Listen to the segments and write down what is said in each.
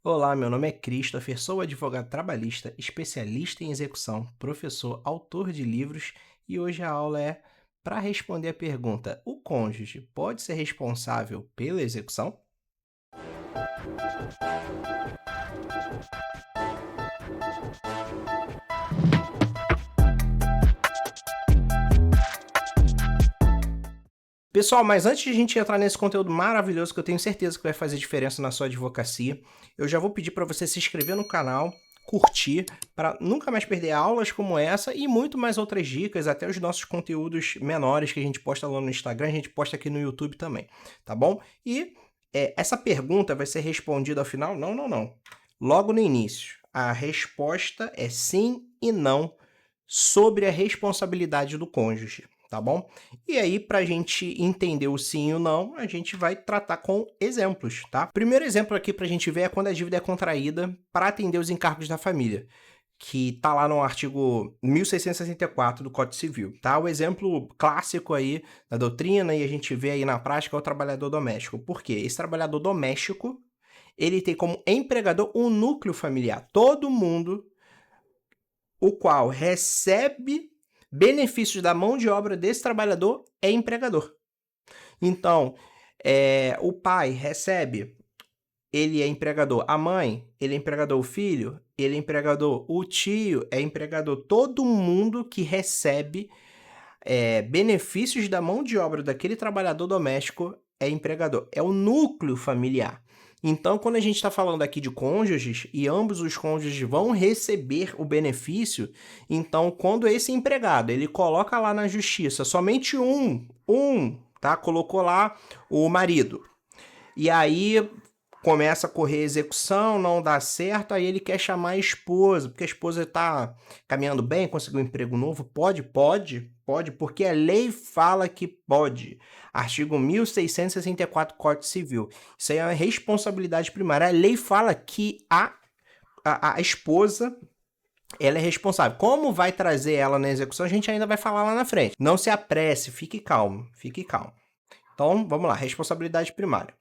Olá, meu nome é Christopher, sou advogado trabalhista, especialista em execução, professor, autor de livros e hoje a aula é para responder a pergunta: o cônjuge pode ser responsável pela execução? Pessoal, mas antes de a gente entrar nesse conteúdo maravilhoso que eu tenho certeza que vai fazer diferença na sua advocacia, eu já vou pedir para você se inscrever no canal, curtir, para nunca mais perder aulas como essa e muito mais outras dicas, até os nossos conteúdos menores que a gente posta lá no Instagram, a gente posta aqui no YouTube também, tá bom? E essa pergunta vai ser respondida ao final? Não, não, não. Logo no início. A resposta é sim e não sobre a responsabilidade do cônjuge, tá bom? E aí, para a gente entender o sim e o não, a gente vai tratar com exemplos, tá? Primeiro exemplo aqui para a gente ver é quando a dívida é contraída para atender os encargos da família, que tá lá no artigo 1664 do Código Civil, tá? O exemplo clássico aí da doutrina e a gente vê aí na prática é o trabalhador doméstico. Por quê? Esse trabalhador doméstico, ele tem como empregador um núcleo familiar. Todo mundo o qual recebe benefícios da mão de obra desse trabalhador é empregador. Então, o pai recebe, ele é empregador. A mãe, ele é empregador. O filho, ele é empregador. O tio é empregador. Todo mundo que recebe benefícios da mão de obra daquele trabalhador doméstico é empregador. É o núcleo familiar. Então, quando a gente está falando aqui de cônjuges e ambos os cônjuges vão receber o benefício, então quando esse empregado ele coloca lá na justiça somente tá? Colocou lá o marido. E aí começa a correr a execução, não dá certo, aí ele quer chamar a esposa, porque a esposa está caminhando bem, conseguiu um emprego novo. Pode, porque a lei fala que pode. Artigo 1664 Código Civil. Isso aí é uma responsabilidade primária. A lei fala que a esposa ela é responsável. Como vai trazer ela na execução, a gente ainda vai falar lá na frente. Não se apresse, fique calmo, fique calmo. Então, vamos lá, responsabilidade primária.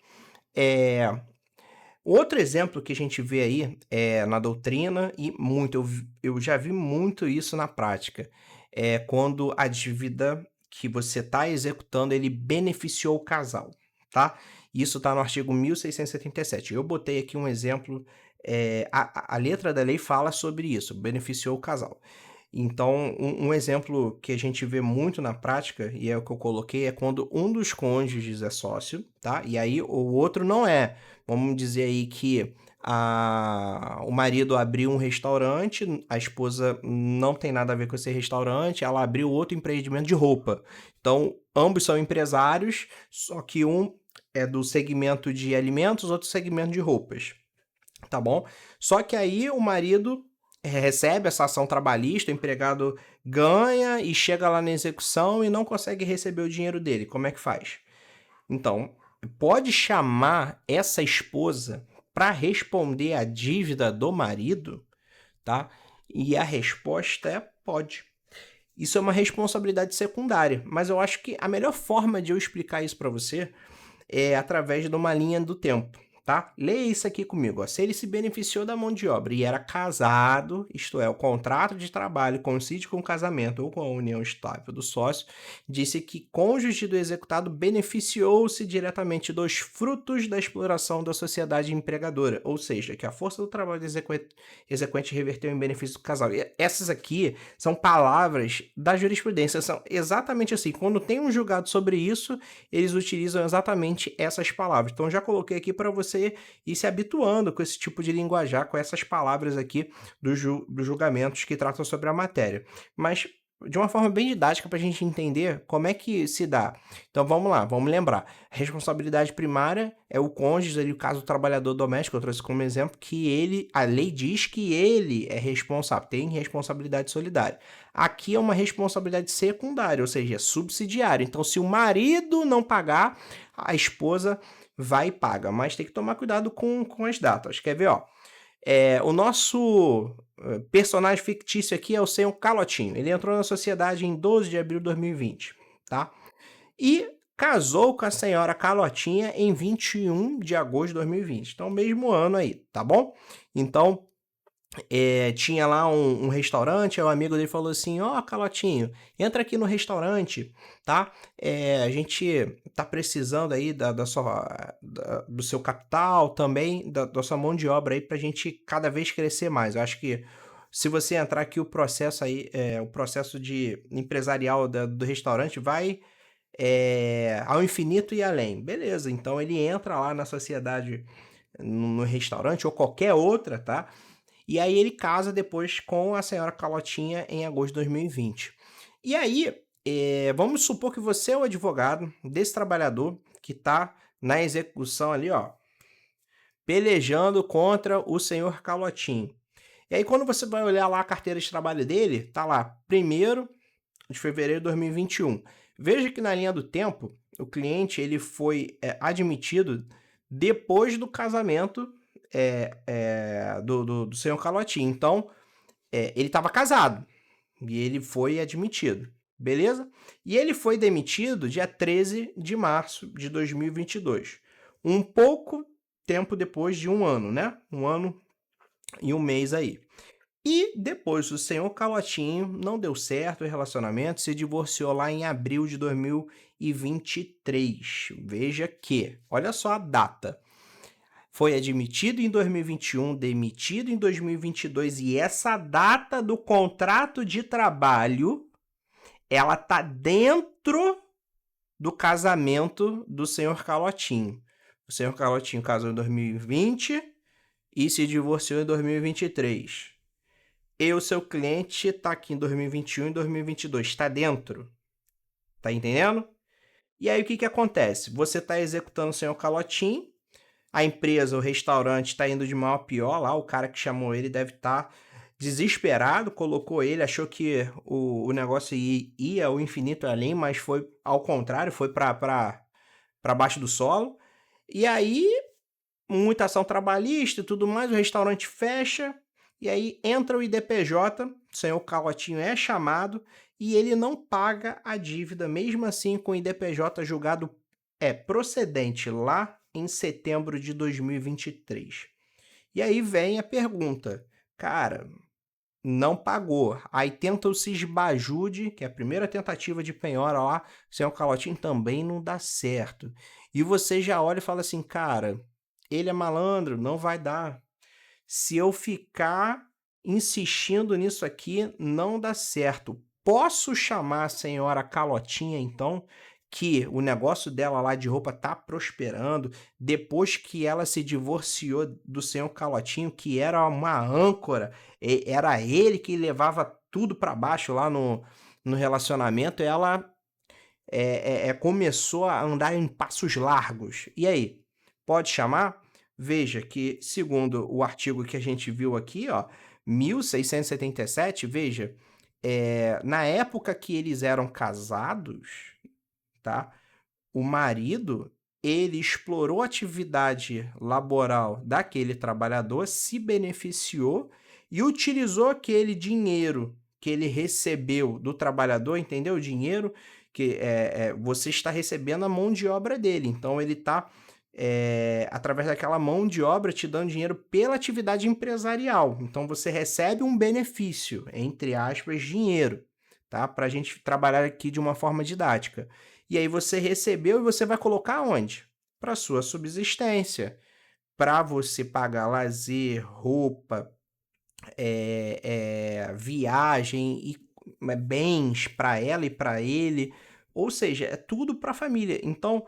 Outro exemplo que a gente vê aí na doutrina e eu já vi muito isso na prática, é quando a dívida que você está executando, ele beneficiou o casal, tá? Isso está no artigo 1677. Eu botei aqui um exemplo, a letra da lei fala sobre isso, beneficiou o casal. Então, um exemplo que a gente vê muito na prática, e é o que eu coloquei, é quando um dos cônjuges é sócio, tá? E aí o outro não é. Vamos dizer aí que o marido abriu um restaurante, a esposa não tem nada a ver com esse restaurante, ela abriu outro empreendimento de roupa. Então, ambos são empresários, só que um é do segmento de alimentos, outro segmento de roupas, tá bom? Só que aí o marido recebe essa ação trabalhista, o empregado ganha e chega lá na execução e não consegue receber o dinheiro dele. Como é que faz? Então, pode chamar essa esposa para responder a dívida do marido, tá? E a resposta é pode. Isso é uma responsabilidade secundária, mas eu acho que a melhor forma de eu explicar isso para você é através de uma linha do tempo, tá? Leia isso aqui comigo. Ó. Se ele se beneficiou da mão de obra e era casado, isto é, o contrato de trabalho coincide com o casamento ou com a união estável do sócio, disse que cônjuge do executado beneficiou-se diretamente dos frutos da exploração da sociedade empregadora, ou seja, que a força do trabalho do exequente reverteu em benefício do casal. E essas aqui são palavras da jurisprudência, são exatamente assim. Quando tem um julgado sobre isso, eles utilizam exatamente essas palavras. Então, já coloquei aqui para você ir se habituando com esse tipo de linguajar, com essas palavras aqui dos julgamentos que tratam sobre a matéria. Mas de uma forma bem didática para a gente entender como é que se dá. Então vamos lá, vamos lembrar. Responsabilidade primária é o cônjuge, ali, o caso do trabalhador doméstico, eu trouxe como exemplo, que a lei diz que ele é responsável, tem responsabilidade solidária. Aqui é uma responsabilidade secundária, ou seja, é subsidiária. Então, se o marido não pagar, a esposa vai e paga. Mas tem que tomar cuidado com as datas. Quer ver, ó? O nosso personagem fictício aqui é o Senhor Calotinho. Ele entrou na sociedade em 12 de abril de 2020, tá? E casou com a senhora Carlotinha em 21 de agosto de 2020. Então, mesmo ano aí, tá bom? Então, tinha lá um restaurante, aí o amigo dele falou assim: ó, Calotinho, entra aqui no restaurante, tá? A gente tá precisando aí do seu capital também, da sua mão de obra aí pra gente cada vez crescer mais. Eu acho que se você entrar aqui, o processo aí, o processo de empresarial do restaurante vai ao infinito e além. Beleza, então ele entra lá na sociedade, no restaurante ou qualquer outra, tá? E aí ele casa depois com a senhora Calotinha em agosto de 2020. E aí, vamos supor que você é o advogado desse trabalhador que está na execução ali, ó, pelejando contra o senhor Calotinho. E aí, quando você vai olhar lá a carteira de trabalho dele, tá lá, 1º de fevereiro de 2021. Veja que na linha do tempo, o cliente ele foi admitido depois do casamento do senhor Calotinho. Então, ele estava casado e ele foi admitido, beleza? E ele foi demitido dia 13 de março de 2022. Um pouco tempo depois de um ano, né? Um ano e um mês aí. E depois o senhor Calotinho não deu certo o relacionamento, se divorciou lá em abril de 2023. Veja que, olha só a data. Foi admitido em 2021, demitido em 2022 e essa data do contrato de trabalho, ela tá dentro do casamento do senhor Calotinho. O senhor Calotinho casou em 2020 e se divorciou em 2023. E o seu cliente tá aqui em 2021 e 2022, tá dentro. Tá entendendo? E aí o que acontece? Você tá executando o senhor Calotinho, a empresa, o restaurante está indo de mal a pior lá, o cara que chamou ele deve estar desesperado, colocou ele, achou que o negócio ia ao infinito além, mas foi ao contrário, foi para baixo do solo. E aí, muita ação trabalhista e tudo mais, o restaurante fecha, e aí entra o IDPJ, o senhor Calotinho é chamado, e ele não paga a dívida, mesmo assim com o IDPJ julgado procedente lá em setembro de 2023. E aí vem a pergunta, cara, não pagou. Aí tenta o Sisbajude, que é a primeira tentativa de penhora lá, sem o Calotinho também não dá certo. E você já olha e fala assim, cara, ele é malandro, não vai dar. Se eu ficar insistindo nisso aqui, não dá certo. Posso chamar a senhora Calotinha, então, que o negócio dela lá de roupa tá prosperando, depois que ela se divorciou do senhor Calotinho, que era uma âncora, era ele que levava tudo para baixo lá no relacionamento, ela começou a andar em passos largos. E aí, pode chamar? Veja que, segundo o artigo que a gente viu aqui, ó, 1677, veja, na época que eles eram casados, tá? O marido, ele explorou a atividade laboral daquele trabalhador, se beneficiou e utilizou aquele dinheiro que ele recebeu do trabalhador, entendeu? O dinheiro que você está recebendo a mão de obra dele. Então, ele está, através daquela mão de obra, te dando dinheiro pela atividade empresarial. Então, você recebe um benefício, entre aspas, dinheiro, tá? Para a gente trabalhar aqui de uma forma didática. E aí você recebeu e você vai colocar onde? Para sua subsistência, para você pagar lazer, roupa, viagem e bens para ela e para ele, ou seja, é tudo para a família. Então,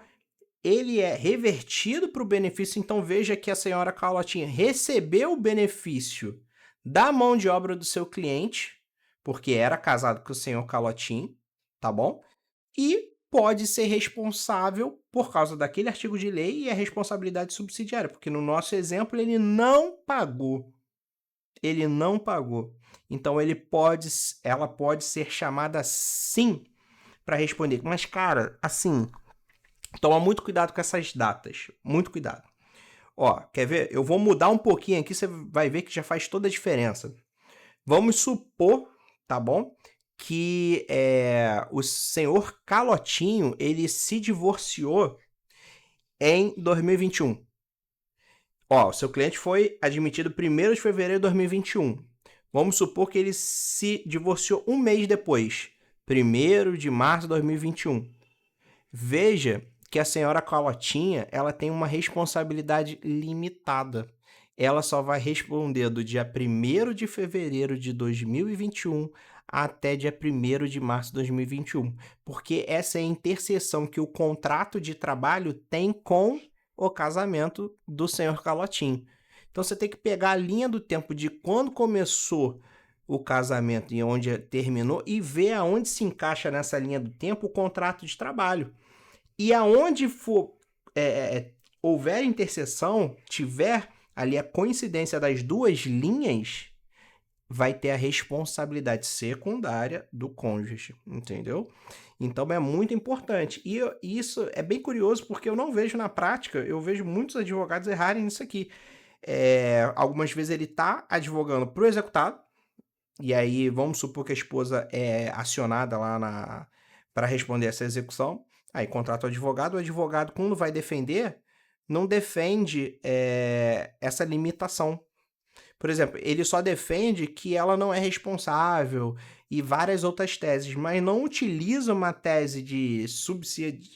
ele é revertido para o benefício. Então, veja que a senhora Calotinha recebeu o benefício da mão de obra do seu cliente, porque era casado com o senhor Calotinho, tá bom? E pode ser responsável por causa daquele artigo de lei e a responsabilidade subsidiária, porque no nosso exemplo ele não pagou. Ele não pagou. Então ela pode ser chamada sim para responder. Mas, cara, assim, toma muito cuidado com essas datas. Muito cuidado. Ó, quer ver? Eu vou mudar um pouquinho aqui, você vai ver que já faz toda a diferença. Vamos supor, tá bom? que o senhor Calotinho, ele se divorciou em 2021. Ó, o seu cliente foi admitido 1º de fevereiro de 2021. Vamos supor que ele se divorciou um mês depois, 1º de março de 2021. Veja que a senhora Calotinha, ela tem uma responsabilidade limitada. Ela só vai responder do dia 1º de fevereiro de 2021 até dia 1º de março de 2021, porque essa é a interseção que o contrato de trabalho tem com o casamento do senhor Calotinho. Então você tem que pegar a linha do tempo de quando começou o casamento e onde terminou e ver aonde se encaixa nessa linha do tempo o contrato de trabalho. E aonde for houver interseção, tiver ali a coincidência das duas linhas, vai ter a responsabilidade secundária do cônjuge, entendeu? Então é muito importante. E isso é bem curioso porque eu não vejo na prática, eu vejo muitos advogados errarem nisso aqui. Algumas vezes ele está advogando para o executado, e aí vamos supor que a esposa é acionada lá para responder essa execução, aí contrata o advogado, quando vai defender, não defende essa limitação. Por exemplo, ele só defende que ela não é responsável e várias outras teses, mas não utiliza uma tese de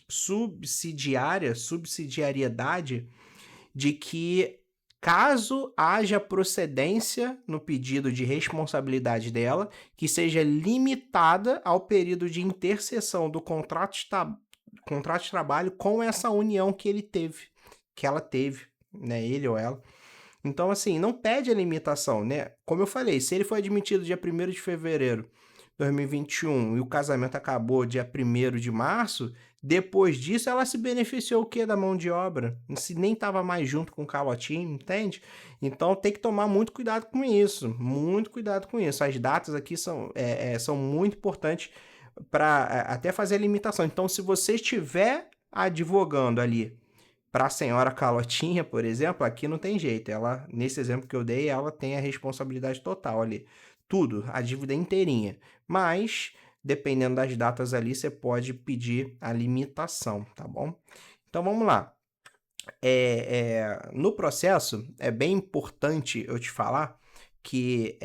subsidiariedade de que caso haja procedência no pedido de responsabilidade dela, que seja limitada ao período de interseção do contrato de trabalho com essa união que ela teve, né, ele ou ela. Então, assim, não pede a limitação, né? Como eu falei, se ele foi admitido dia 1º de fevereiro de 2021 e o casamento acabou dia 1º de março, depois disso ela se beneficiou o quê da mão de obra? Se nem estava mais junto com o Calotinho, entende? Então tem que tomar muito cuidado com isso, muito cuidado com isso. As datas aqui são muito importantes para até fazer a limitação. Então, se você estiver advogando ali para a senhora Calotinha, por exemplo, aqui não tem jeito. Ela, nesse exemplo que eu dei, ela tem a responsabilidade total ali. Tudo, a dívida inteirinha. Mas, dependendo das datas ali, você pode pedir a limitação, tá bom? Então, vamos lá. No processo, é bem importante eu te falar que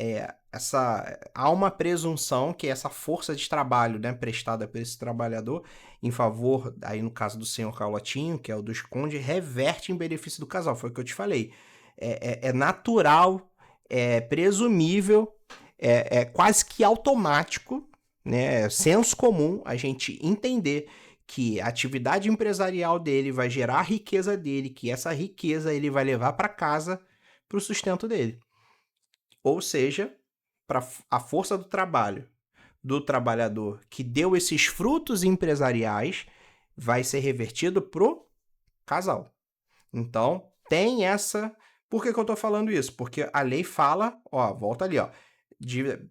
há uma presunção que essa força de trabalho, né, prestada por esse trabalhador em favor, aí no caso do senhor Calotinho, que é o dos cônjuges, reverte em benefício do casal, foi o que eu te falei. É natural, é presumível, é quase que automático, né, senso comum a gente entender que a atividade empresarial dele vai gerar a riqueza dele, que essa riqueza ele vai levar para casa para o sustento dele. Ou seja, para a força do trabalho do trabalhador que deu esses frutos empresariais vai ser revertido pro casal. Então, tem essa... Por que eu estou falando isso? Porque a lei fala, ó, volta ali, ó,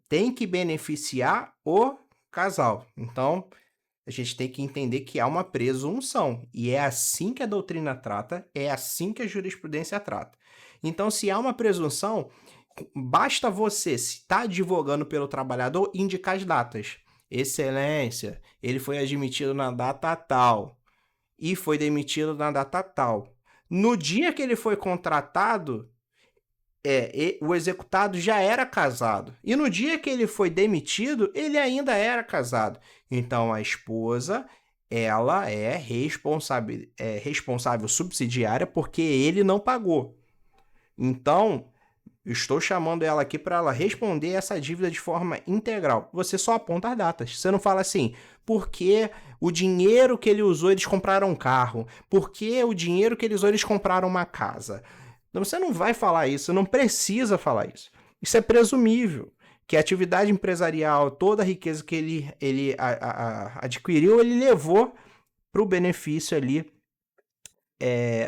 tem que beneficiar o casal. Então, a gente tem que entender que há uma presunção. E é assim que a doutrina trata, é assim que a jurisprudência trata. Então, se há uma presunção, basta você, se está advogando pelo trabalhador, indicar as datas. Excelência, ele foi admitido na data tal e foi demitido na data tal. No dia que ele foi contratado, o executado já era casado. E no dia que ele foi demitido, ele ainda era casado. Então, a esposa, ela é responsável subsidiária porque ele não pagou. Então, eu estou chamando ela aqui para ela responder essa dívida de forma integral. Você só aponta as datas. Você não fala assim, porque o dinheiro que ele usou, eles compraram um carro. Porque o dinheiro que ele usou, eles compraram uma casa. Então, você não vai falar isso, não precisa falar isso. Isso é presumível, que a atividade empresarial, toda a riqueza que ele adquiriu, ele levou para o benefício ali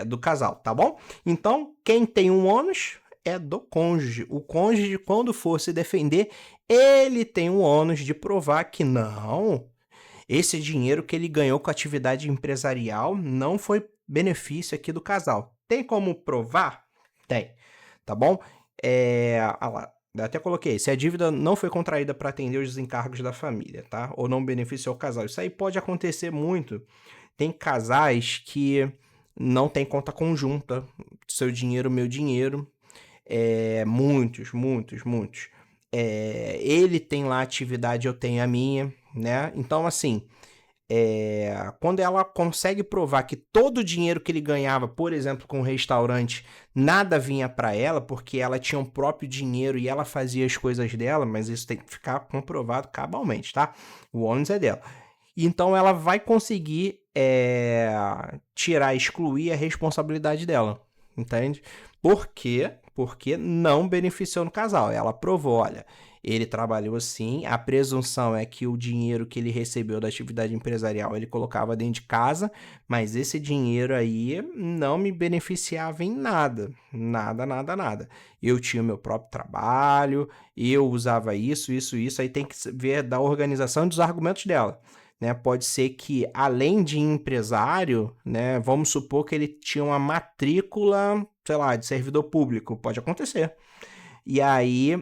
do casal, tá bom? Então, quem tem um ônus é do cônjuge. O cônjuge, quando for se defender, ele tem um ônus de provar que não, esse dinheiro que ele ganhou com a atividade empresarial não foi benefício aqui do casal. Tem como provar? Tem, tá bom? Eu até coloquei, se a dívida não foi contraída para atender os desencargos da família, tá? Ou não beneficiou o casal. Isso aí pode acontecer muito. Tem casais que não tem conta conjunta, seu dinheiro, meu dinheiro. Muitos, muitos, muitos. Ele tem lá a atividade, eu tenho a minha, né? Então, assim, quando ela consegue provar que todo o dinheiro que ele ganhava, por exemplo, com o restaurante, nada vinha para ela, porque ela tinha o próprio dinheiro e ela fazia as coisas dela, mas isso tem que ficar comprovado cabalmente, tá? O ônus é dela. Então ela vai conseguir excluir a responsabilidade dela, entende? Por quê? Porque não beneficiou no casal. Ela provou, olha, ele trabalhou assim, a presunção é que o dinheiro que ele recebeu da atividade empresarial ele colocava dentro de casa, mas esse dinheiro aí não me beneficiava em nada, nada, nada, nada. Eu tinha o meu próprio trabalho, eu usava isso, aí tem que ver da organização e dos argumentos dela. Né, pode ser que, além de empresário, né, vamos supor que ele tinha uma matrícula, sei lá, de servidor público, pode acontecer. E aí,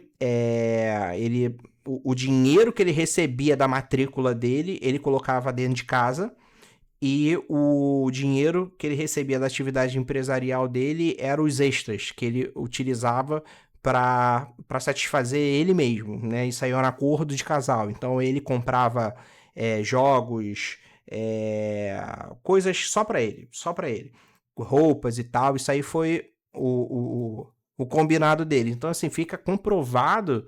o dinheiro que ele recebia da matrícula dele, ele colocava dentro de casa, e o dinheiro que ele recebia da atividade empresarial dele eram os extras que ele utilizava para satisfazer ele mesmo, né? Isso aí era um acordo de casal. Então ele comprava jogos, coisas só para ele, roupas e tal. Isso aí foi o combinado dele. Então, assim, fica comprovado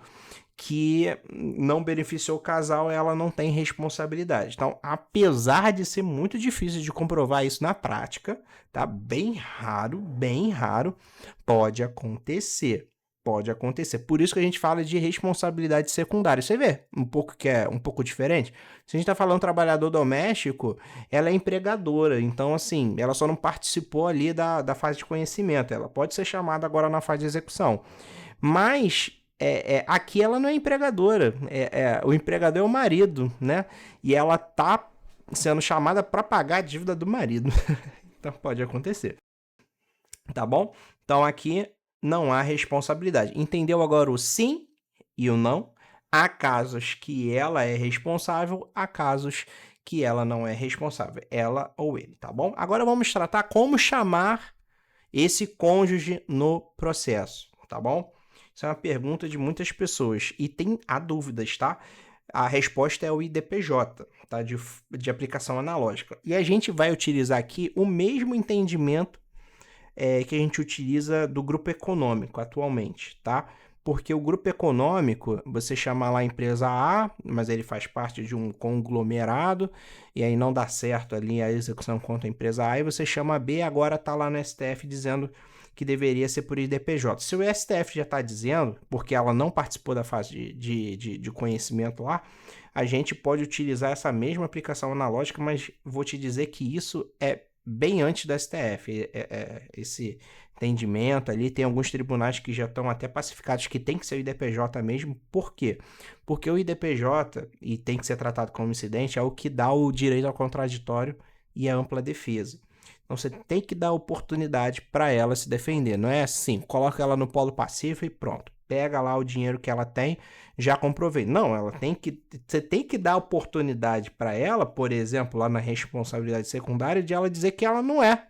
que não beneficiou o casal, ela não tem responsabilidade. Então, apesar de ser muito difícil de comprovar isso na prática, tá? Bem raro, pode acontecer. Pode acontecer. Por isso que a gente fala de responsabilidade secundária. Você vê um pouco que é um pouco diferente? Se a gente está falando trabalhador doméstico, ela é empregadora. Então, assim, ela só não participou ali da fase de conhecimento. Ela pode ser chamada agora na fase de execução. Mas aqui ela não é empregadora. O empregador é o marido, né? E ela tá sendo chamada para pagar a dívida do marido. Então pode acontecer. Tá bom? Então aqui não há responsabilidade. Entendeu agora o sim e o não? Há casos que ela é responsável, há casos que ela não é responsável, ela ou ele, tá bom? Agora vamos tratar como chamar esse cônjuge no processo, tá bom? Isso é uma pergunta de muitas pessoas e há dúvidas, tá? A resposta é o IDPJ, tá? De aplicação analógica. E a gente vai utilizar aqui o mesmo entendimento que a gente utiliza do grupo econômico atualmente, tá? Porque o grupo econômico, você chama lá a empresa A, mas ele faz parte de um conglomerado, e aí não dá certo ali a execução contra a empresa A, e você chama a B, agora está lá no STF dizendo que deveria ser por IDPJ. Se o STF já está dizendo, porque ela não participou da fase de conhecimento lá, a gente pode utilizar essa mesma aplicação analógica, mas vou te dizer que isso é bem antes do STF, esse entendimento ali. Tem alguns tribunais que já estão até pacificados que tem que ser o IDPJ mesmo. Por quê? Porque o IDPJ, e tem que ser tratado como incidente, é o que dá o direito ao contraditório e a ampla defesa. Então você tem que dar oportunidade para ela se defender. Não é assim, coloca ela no polo passivo e pronto. Pega lá o dinheiro que ela tem, já comprovei. Não, você tem que dar oportunidade para ela, por exemplo, lá na responsabilidade secundária, de ela dizer que ela não é.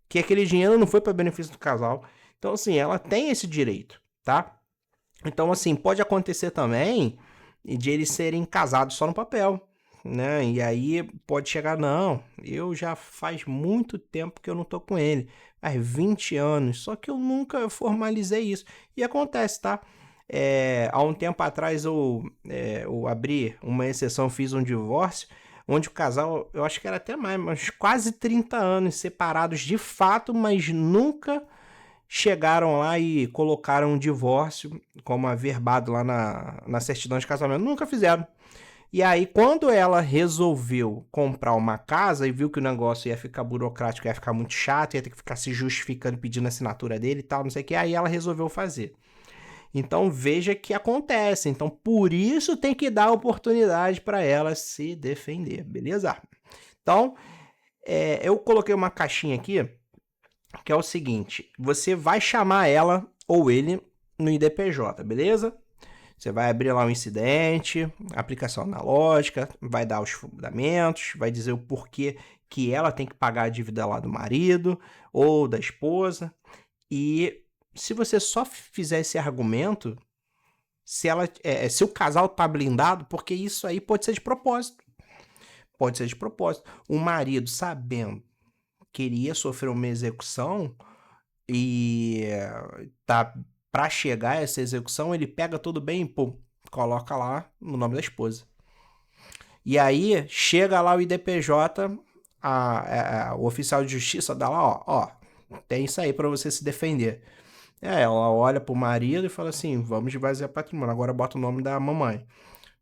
Que aquele dinheiro não foi para benefício do casal. Então, assim, ela tem esse direito, tá? Então, assim, pode acontecer também de eles serem casados só no papel, né? E aí pode chegar, não, eu já faz muito tempo que eu não tô com ele, faz 20 anos, só que eu nunca formalizei isso. E acontece, tá? Há um tempo atrás eu abri uma exceção, fiz um divórcio, onde o casal, eu acho que era até mais, mas quase 30 anos separados de fato, mas nunca chegaram lá e colocaram um divórcio como averbado lá na certidão de casamento. Nunca fizeram. E aí, quando ela resolveu comprar uma casa e viu que o negócio ia ficar burocrático, ia ficar muito chato, ia ter que ficar se justificando, pedindo a assinatura dele e tal, não sei o que, aí ela resolveu fazer. Então, veja que acontece. Então, por isso tem que dar oportunidade para ela se defender, beleza? Então, eu coloquei uma caixinha aqui, que é o seguinte, você vai chamar ela ou ele no IDPJ, beleza? Você vai abrir lá o incidente, aplicação analógica, vai dar os fundamentos, vai dizer o porquê que ela tem que pagar a dívida lá do marido ou da esposa. E se você só fizer esse argumento, se o casal tá blindado, porque isso aí pode ser de propósito. Pode ser de propósito. O marido, sabendo que ele ia sofrer uma execução e tá para chegar a essa execução, ele pega tudo bem e pô, coloca lá no nome da esposa. E aí chega lá o IDPJ, o oficial de justiça dá lá, ó, tem isso aí para você se defender. Ela olha pro marido e fala assim, vamos esvaziar patrimônio, agora bota o nome da mamãe,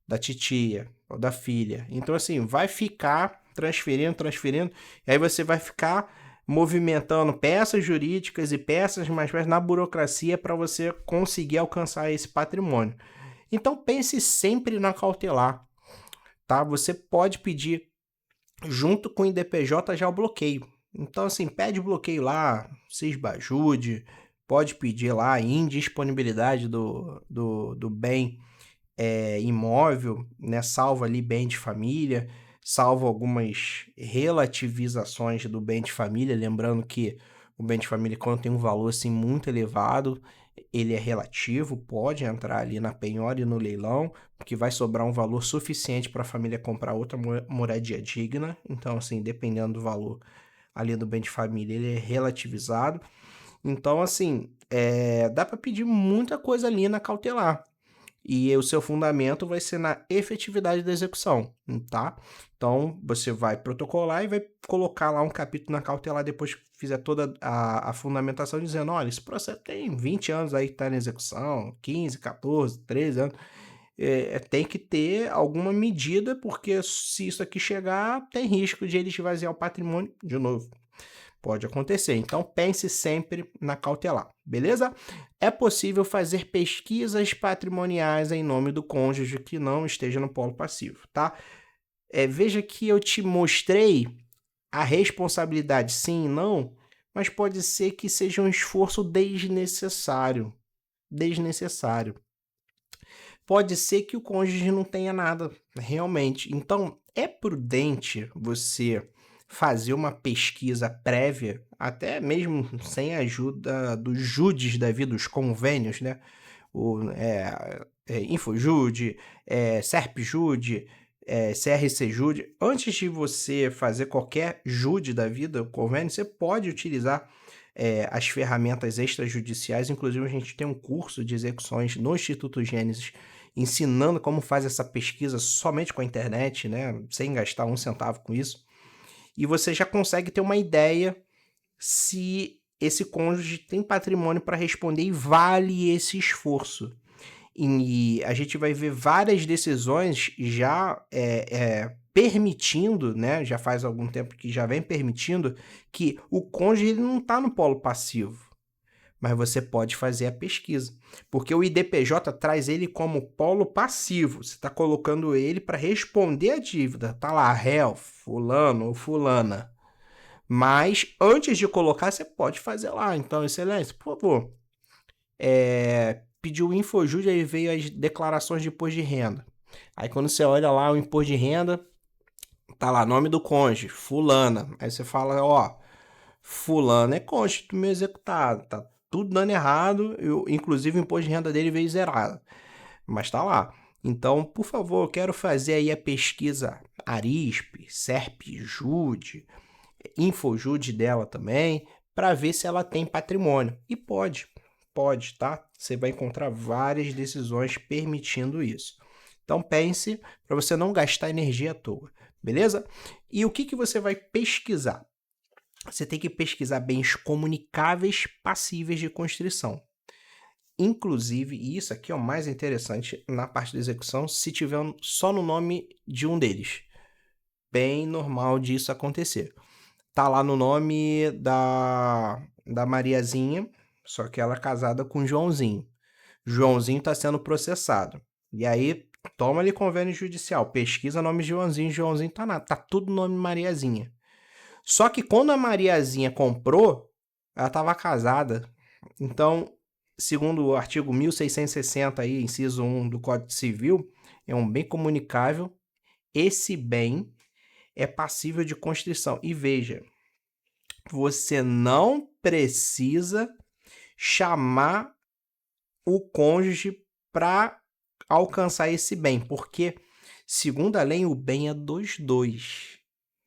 da titia, ou da filha. Então assim, vai ficar transferindo, e aí você vai ficar movimentando peças jurídicas e peças mais peças na burocracia para você conseguir alcançar esse patrimônio. Então pense sempre na cautelar, tá? Você pode pedir junto com o IDPJ já o bloqueio. Então assim, pede bloqueio lá, se esbajude, pode pedir lá a indisponibilidade do bem imóvel, né? Salvo ali bem de família, salvo algumas relativizações do bem de família, lembrando que o bem de família, quando tem um valor assim muito elevado, ele é relativo, pode entrar ali na penhora e no leilão, porque vai sobrar um valor suficiente para a família comprar outra moradia digna. Então, assim, dependendo do valor ali do bem de família, ele é relativizado. Então, assim, dá para pedir muita coisa ali na cautelar. E o seu fundamento vai ser na efetividade da execução, tá? Então, você vai protocolar e vai colocar lá um capítulo na cautelar depois que fizer toda a fundamentação, dizendo, olha, esse processo tem 20 anos aí que está na execução, 15, 14, 13 anos. Tem que ter alguma medida, porque se isso aqui chegar, tem risco de ele esvaziar o patrimônio de novo. Pode acontecer, então pense sempre na cautelar, beleza? É possível fazer pesquisas patrimoniais em nome do cônjuge que não esteja no polo passivo, tá? Veja que eu te mostrei a responsabilidade sim e não, mas pode ser que seja um esforço desnecessário. Desnecessário. Pode ser que o cônjuge não tenha nada, realmente. Então, é prudente você fazer uma pesquisa prévia, até mesmo sem a ajuda dos JUDs da vida, dos convênios, né? InfoJude, SERPJude, CRCJude. Antes de você fazer qualquer JUD da vida, o convênio, você pode utilizar as ferramentas extrajudiciais. Inclusive, a gente tem um curso de execuções no Instituto Gênesis ensinando como faz essa pesquisa somente com a internet, né? Sem gastar um centavo com isso. E você já consegue ter uma ideia se esse cônjuge tem patrimônio para responder e vale esse esforço. E a gente vai ver várias decisões já permitindo, né? Já faz algum tempo que já vem permitindo que o cônjuge ele não está no polo passivo. Mas você pode fazer a pesquisa. Porque o IDPJ traz ele como polo passivo. Você está colocando ele para responder a dívida. Tá lá, réu, fulano ou fulana. Mas antes de colocar, você pode fazer lá. Então, excelência, por favor. Pediu o InfoJude, aí veio as declarações de imposto de renda. Aí quando você olha lá o imposto de renda, tá lá, nome do cônjuge, fulana. Aí você fala, ó, fulano é cônjuge do meu executado, tá tudo dando errado, inclusive o imposto de renda dele veio zerado. Mas tá lá. Então, por favor, eu quero fazer aí a pesquisa Arisp, SERPJude, InfoJude dela também, para ver se ela tem patrimônio. E pode, tá? Você vai encontrar várias decisões permitindo isso. Então pense para você não gastar energia à toa, beleza? E o que você vai pesquisar? Você tem que pesquisar bens comunicáveis passíveis de constrição. Inclusive, e isso aqui é o mais interessante na parte da execução, se tiver só no nome de um deles. Bem normal disso acontecer. Tá lá no nome da Mariazinha, só que ela é casada com Joãozinho. Joãozinho está sendo processado. E aí, toma ali convênio judicial, pesquisa nome de Joãozinho, Joãozinho tá nada, tá tudo nome Mariazinha. Só que quando a Mariazinha comprou, ela estava casada. Então, segundo o artigo 1660 aí, inciso 1 do Código Civil, é um bem comunicável. Esse bem é passível de constrição. E veja, você não precisa chamar o cônjuge para alcançar esse bem, porque, segundo a lei, o bem é dos dois.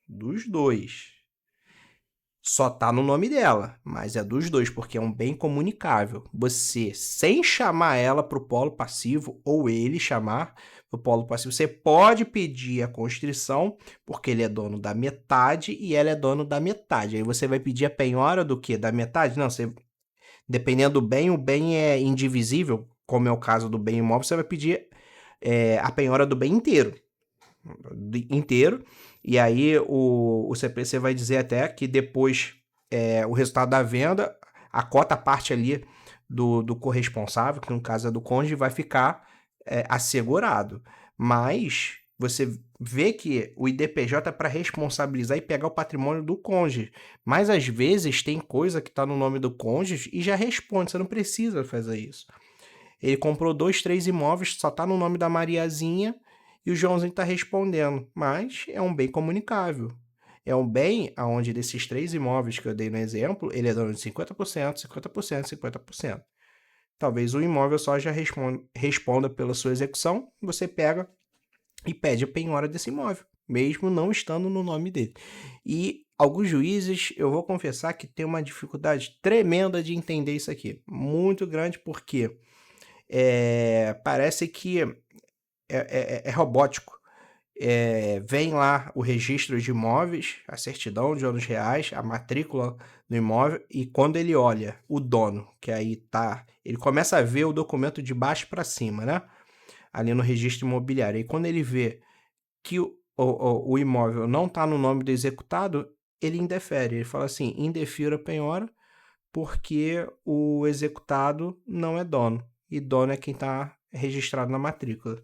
Dos dois. Só tá no nome dela, mas é dos dois, porque é um bem comunicável. Você, sem chamar ela para o polo passivo, ou ele chamar para o polo passivo, você pode pedir a constrição, porque ele é dono da metade e ela é dono da metade. Aí você vai pedir a penhora do quê? Da metade? Não, você, dependendo do bem, o bem é indivisível, como é o caso do bem imóvel, você vai pedir a penhora do bem inteiro. Inteiro. E aí o CPC vai dizer até que depois o resultado da venda, a cota parte ali do corresponsável, que no caso é do cônjuge, vai ficar assegurado. Mas você vê que o IDPJ é para responsabilizar e pegar o patrimônio do cônjuge. Mas às vezes tem coisa que está no nome do cônjuge e já responde, você não precisa fazer isso. Ele comprou 2, 3 imóveis, só está no nome da Mariazinha e o Joãozinho está respondendo, mas é um bem comunicável. É um bem onde desses 3 imóveis que eu dei no exemplo, ele é dono de 50%, 50%, 50%. Talvez o imóvel só já responda pela sua execução, você pega e pede a penhora desse imóvel, mesmo não estando no nome dele. E alguns juízes, eu vou confessar que tem uma dificuldade tremenda de entender isso aqui, muito grande, porque parece que é robótico. Vem lá o registro de imóveis, a certidão de anos reais, a matrícula do imóvel, e quando ele olha o dono, que aí tá, ele começa a ver o documento de baixo para cima, né? Ali no registro imobiliário. E quando ele vê que o imóvel não está no nome do executado, ele indefere. Ele fala assim: indefiro a penhora porque o executado não é dono. E dono é quem está registrado na matrícula.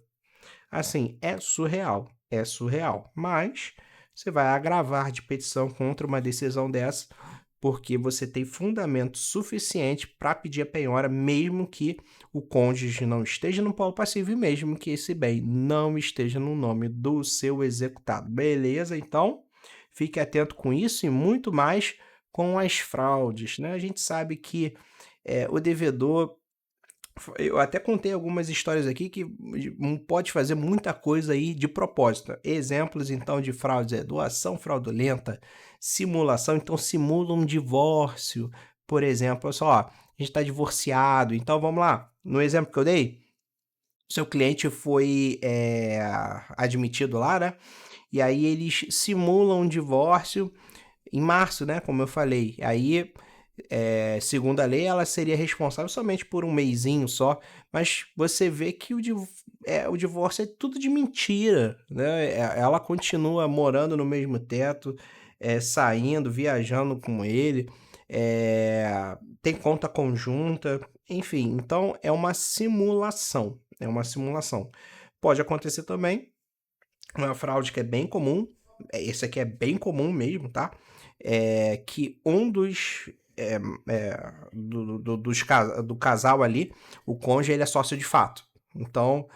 Assim, é surreal. É surreal. Mas você vai agravar de petição contra uma decisão dessa, porque você tem fundamento suficiente para pedir a penhora, mesmo que o cônjuge não esteja no polo passivo e mesmo que esse bem não esteja no nome do seu executado. Beleza? Então, fique atento com isso e muito mais com as fraudes, né? A gente sabe que o devedor, eu até contei algumas histórias aqui que pode fazer muita coisa aí de propósito. Exemplos, então, de fraudes: doação fraudulenta, simulação. Então, simula um divórcio, por exemplo. Olha só, a gente está divorciado, então vamos lá. No exemplo que eu dei, seu cliente foi admitido lá, né? E aí eles simulam um divórcio em março, né? Como eu falei. Aí, segundo a lei, ela seria responsável somente por um mesinho só, mas você vê que o divórcio é tudo de mentira, né? Ela continua morando no mesmo teto, saindo, viajando com ele, tem conta conjunta, enfim. Então, é uma simulação, é uma simulação. Pode acontecer também uma fraude que é bem comum, esse aqui é bem comum mesmo, tá? Que um do casal ali, o cônjuge, ele é sócio de fato. Então,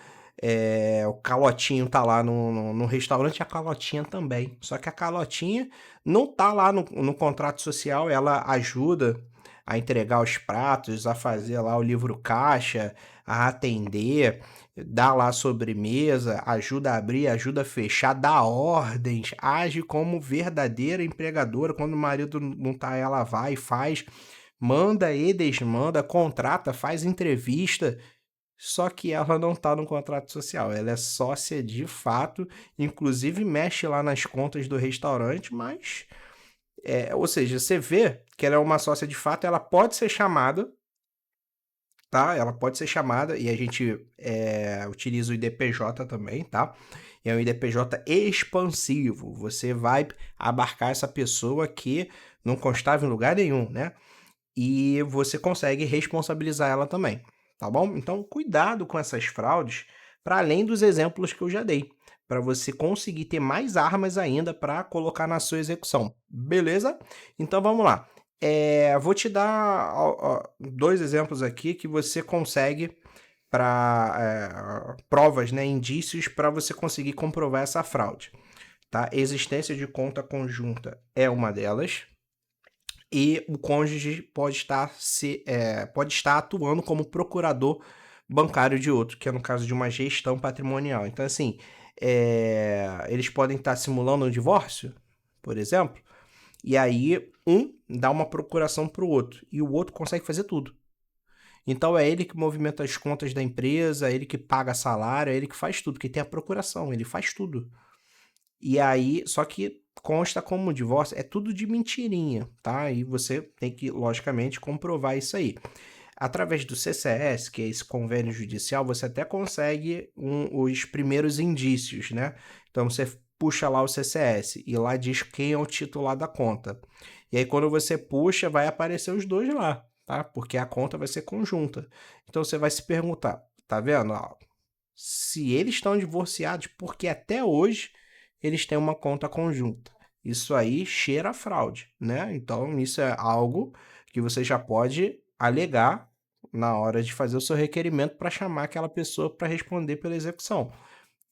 o calotinho tá lá no restaurante e a calotinha também. Só que a calotinha não tá lá no contrato social, ela ajuda a entregar os pratos, a fazer lá o livro caixa, a atender, dá lá a sobremesa, ajuda a abrir, ajuda a fechar, dá ordens, age como verdadeira empregadora. Quando o marido não tá, ela vai e faz, manda e desmanda, contrata, faz entrevista. Só que ela não tá no contrato social, ela é sócia de fato, inclusive mexe lá nas contas do restaurante, mas ou seja, você vê que ela é uma sócia de fato, ela pode ser chamada, tá? Ela pode ser chamada, e a gente utiliza o IDPJ também, tá? É um IDPJ expansivo. Você vai abarcar essa pessoa que não constava em lugar nenhum, né? E você consegue responsabilizar ela também, tá bom? Então, cuidado com essas fraudes, para além dos exemplos que eu já dei, para você conseguir ter mais armas ainda para colocar na sua execução, beleza? Então, vamos lá. Vou te dar 2 exemplos aqui que você consegue para provas, né, indícios para você conseguir comprovar essa fraude, tá? Existência de conta conjunta é uma delas, e o cônjuge pode estar atuando como procurador bancário de outro, que é no caso de uma gestão patrimonial. Então, assim, eles podem estar simulando um divórcio, por exemplo, e aí um dá uma procuração para o outro, e o outro consegue fazer tudo. Então é ele que movimenta as contas da empresa, é ele que paga salário, é ele que faz tudo, que tem a procuração, ele faz tudo. E aí, só que consta como divórcio, é tudo de mentirinha, tá? E você tem que, logicamente, comprovar isso aí. Através do CCS, que é esse convênio judicial, você até consegue os primeiros indícios, né? Então você puxa lá o CCS e lá diz quem é o titular da conta. E aí quando você puxa, vai aparecer os dois lá, tá? Porque a conta vai ser conjunta. Então você vai se perguntar, tá vendo? Ó, se eles estão divorciados, porque até hoje eles têm uma conta conjunta. Isso aí cheira a fraude, né? Então isso é algo que você já pode alegar na hora de fazer o seu requerimento para chamar aquela pessoa para responder pela execução.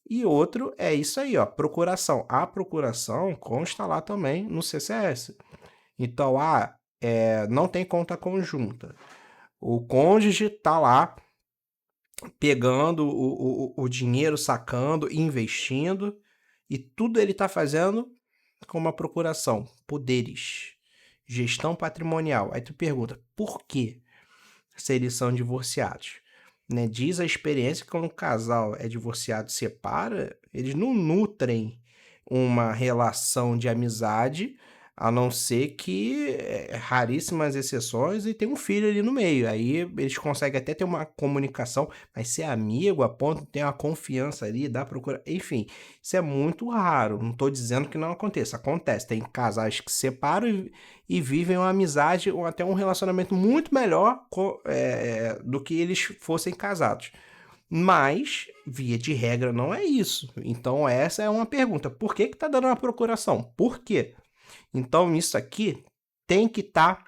E outro é isso aí, ó, procuração. A procuração consta lá também no CCS. Então, não tem conta conjunta. O cônjuge tá lá pegando o dinheiro, sacando, investindo, e tudo ele tá fazendo com uma procuração. Poderes. Gestão patrimonial. Aí tu pergunta, por quê? Se eles são divorciados. Né? Diz a experiência que quando um casal é divorciado e separa, eles não nutrem uma relação de amizade, a não ser que raríssimas exceções e tem um filho ali no meio. Aí eles conseguem até ter uma comunicação, mas ser amigo a ponto de ter uma confiança ali, dar procura. Enfim, isso é muito raro. Não estou dizendo que não aconteça. Acontece. Tem casais que se separam e vivem uma amizade ou até um relacionamento muito melhor do que eles fossem casados. Mas, via de regra, não é isso. Então, essa é uma pergunta. Por que tá dando uma procuração? Por quê? Então, isso aqui tem que estar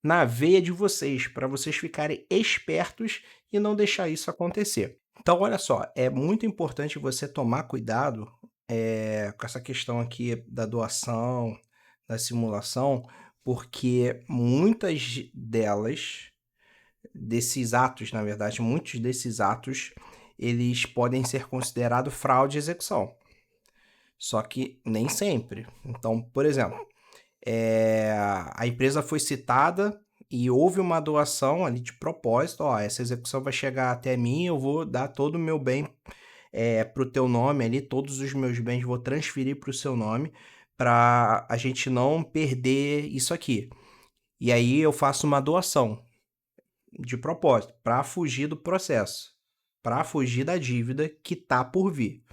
na veia de vocês, para vocês ficarem espertos e não deixar isso acontecer. Então, olha só, é muito importante você tomar cuidado com essa questão aqui da doação, da simulação, porque desses atos, na verdade, muitos desses atos, eles podem ser considerados fraude e execução. Só que nem sempre. Então, por exemplo, a empresa foi citada e houve uma doação ali de propósito, ó, essa execução vai chegar até mim, eu vou dar todo o meu bem para o teu nome ali, todos os meus bens vou transferir para o seu nome, para a gente não perder isso aqui. E aí eu faço uma doação de propósito, para fugir do processo, para fugir da dívida que tá por vir.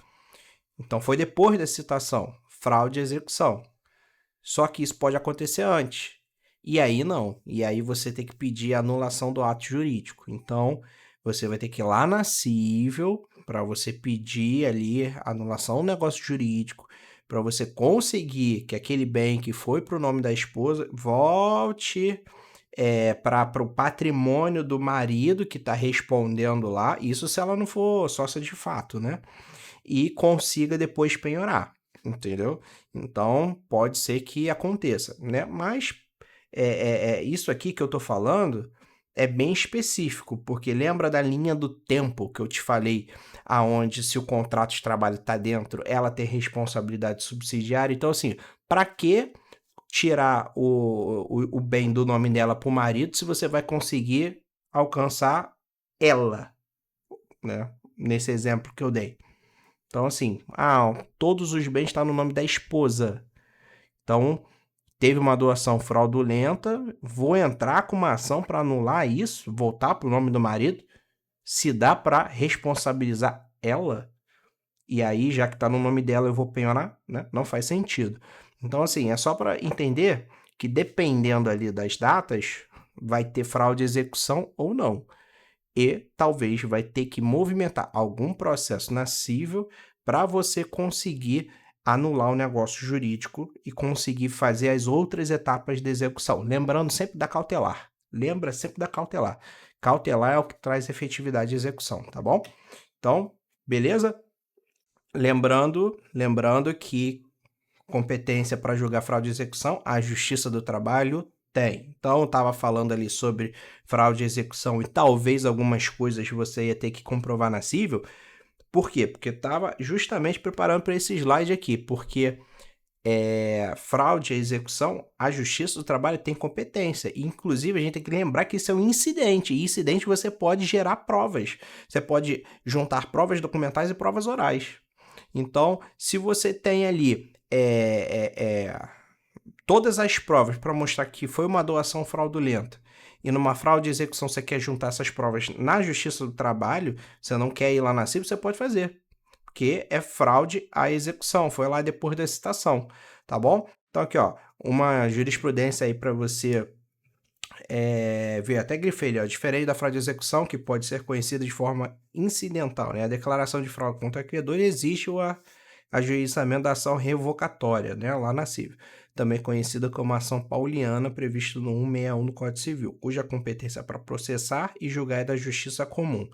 Então foi depois da citação, fraude e execução. Só que isso pode acontecer antes. E aí não. E aí você tem que pedir a anulação do ato jurídico. Então, você vai ter que ir lá na Cível para você pedir ali a anulação do negócio jurídico, para você conseguir que aquele bem que foi para o nome da esposa volte para o patrimônio do marido que está respondendo lá. Isso se ela não for sócia de fato, né? E consiga depois penhorar, entendeu? Então, pode ser que aconteça, né? Mas isso aqui que eu tô falando é bem específico, porque lembra da linha do tempo que eu te falei, aonde se o contrato de trabalho está dentro, ela tem responsabilidade subsidiária. Então, assim, para que tirar o bem do nome dela para o marido se você vai conseguir alcançar ela, né? Nesse exemplo que eu dei. Então, assim, todos os bens estão no nome da esposa. Então, teve uma doação fraudulenta, vou entrar com uma ação para anular isso, voltar para o nome do marido. Se dá para responsabilizar ela, e aí, já que está no nome dela, eu vou penhorar, né? Não faz sentido. Então, assim, é só para entender que dependendo ali das datas, vai ter fraude de execução ou não. E talvez vai ter que movimentar algum processo na Cível para você conseguir anular o negócio jurídico e conseguir fazer as outras etapas de execução. Lembrando sempre da cautelar. Lembra sempre da cautelar. Cautelar é o que traz efetividade de execução, tá bom? Então, beleza? Lembrando que competência para julgar fraude de execução, a Justiça do Trabalho tem. Então, eu estava falando ali sobre fraude de execução e talvez algumas coisas você ia ter que comprovar na cível. Por quê? Porque estava justamente preparando para esse slide aqui, porque fraude à execução, a Justiça do Trabalho tem competência. Inclusive, a gente tem que lembrar que isso é um incidente. E incidente você pode gerar provas. Você pode juntar provas documentais e provas orais. Então, se você tem ali todas as provas para mostrar que foi uma doação fraudulenta e numa fraude de execução você quer juntar essas provas na Justiça do Trabalho, você não quer ir lá na CIB, você pode fazer. Porque é fraude à execução, foi lá depois da citação, tá bom? Então aqui, ó, uma jurisprudência aí para você ver, até grifei, ó, diferente da fraude de execução, que pode ser conhecida de forma incidental, né? A declaração de fraude contra o credor existe o ajuizamento da ação revocatória, né? Lá na CIV, também conhecida como ação pauliana, previsto no 161 do Código Civil, cuja competência para processar e julgar é da Justiça Comum.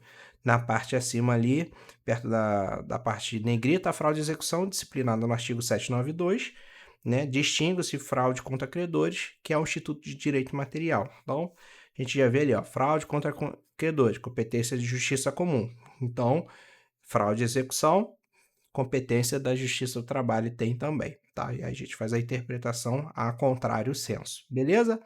Na parte acima ali, perto da parte negrita, a fraude de execução disciplinada no artigo 792, né? Distingue-se fraude contra credores, que é um instituto de direito material. Então, a gente já vê ali, ó, fraude contra credores, competência de justiça comum. Então, fraude de execução, competência da Justiça do Trabalho tem também, tá? E a gente faz a interpretação a contrário senso, beleza?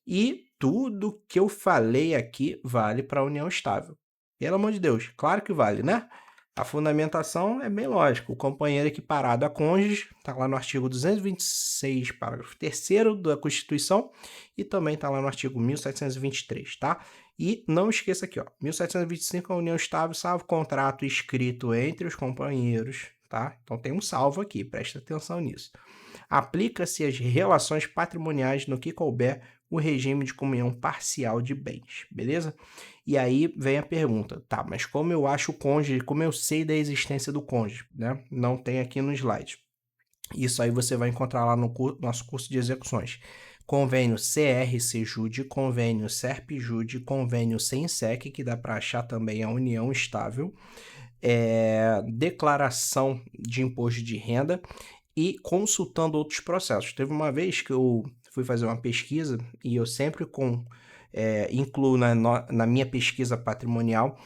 E tudo que eu falei aqui vale para a união estável. Pelo amor de Deus, claro que vale, né? A fundamentação é bem lógica. O companheiro equiparado a cônjuge está lá no artigo 226, parágrafo 3º da Constituição, e também está lá no artigo 1723, tá? E não esqueça aqui, ó, 1725, a união estável, salvo contrato escrito entre os companheiros, tá? Então tem um salvo aqui, presta atenção nisso. Aplica-se às relações patrimoniais no que couber o regime de comunhão parcial de bens, beleza? E aí vem a pergunta, tá, mas como eu acho o cônjuge, como eu sei da existência do cônjuge, né? Não tem aqui no slide. Isso aí você vai encontrar lá no nosso curso de execuções. Convênio CRC-JUDE, convênio SERP-JUDE, convênio SENSEC, que dá para achar também a união estável, declaração de imposto de renda e consultando outros processos. Teve uma vez que eu fui fazer uma pesquisa e eu sempre incluo na minha pesquisa patrimonial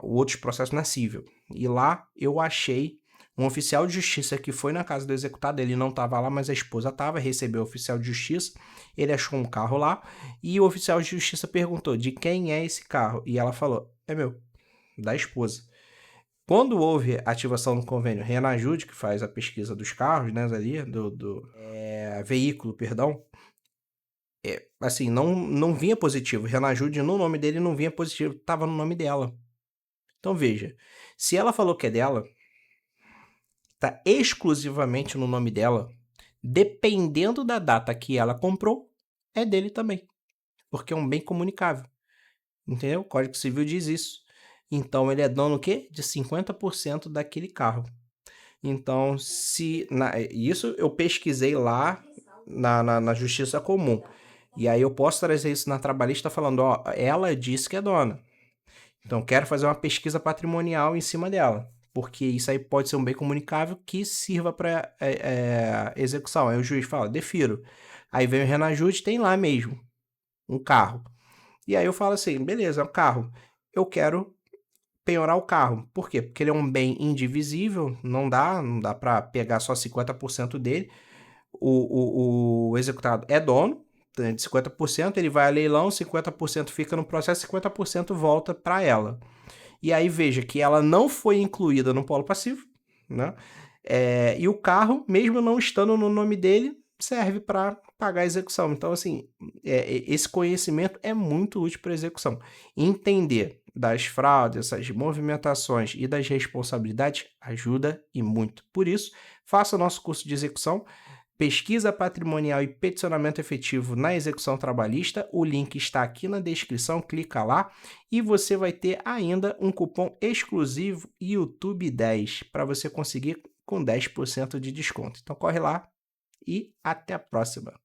outros processos na cível. E lá eu achei um oficial de justiça que foi na casa do executado, ele não estava lá, mas a esposa estava, recebeu o oficial de justiça, ele achou um carro lá, e o oficial de justiça perguntou, de quem é esse carro? E ela falou, é meu, da esposa. Quando houve ativação do convênio Renajude, que faz a pesquisa dos carros, né, ali, do veículo, perdão, assim, não vinha positivo. Renajude, no nome dele, não vinha positivo, estava no nome dela. Então, veja, se ela falou que é dela, está exclusivamente no nome dela, dependendo da data que ela comprou, é dele também, porque é um bem comunicável, entendeu? O Código Civil diz isso. Então, ele é dono o quê? De 50% daquele carro. Então, isso eu pesquisei lá na Justiça Comum. E aí eu posso trazer isso na trabalhista falando, ó, ela disse que é dona. Então, quero fazer uma pesquisa patrimonial em cima dela. Porque isso aí pode ser um bem comunicável que sirva para execução. Aí o juiz fala, defiro. Aí vem o Renajude, tem lá mesmo um carro. E aí eu falo assim, beleza, é um carro. Eu quero penhorar o carro. Por quê? Porque ele é um bem indivisível, não dá para pegar só 50% dele. O executado é dono de 50%, ele vai a leilão, 50% fica no processo, 50% volta para ela. E aí veja que ela não foi incluída no polo passivo, né? E o carro, mesmo não estando no nome dele, serve para pagar a execução. Então, assim, esse conhecimento é muito útil para a execução. Entender das fraudes, essas movimentações e das responsabilidades ajuda e muito. Por isso, faça o nosso curso de execução, pesquisa patrimonial e peticionamento efetivo na execução trabalhista. O link está aqui na descrição, clica lá e você vai ter ainda um cupom exclusivo YouTube 10 para você conseguir com 10% de desconto. Então corre lá e até a próxima.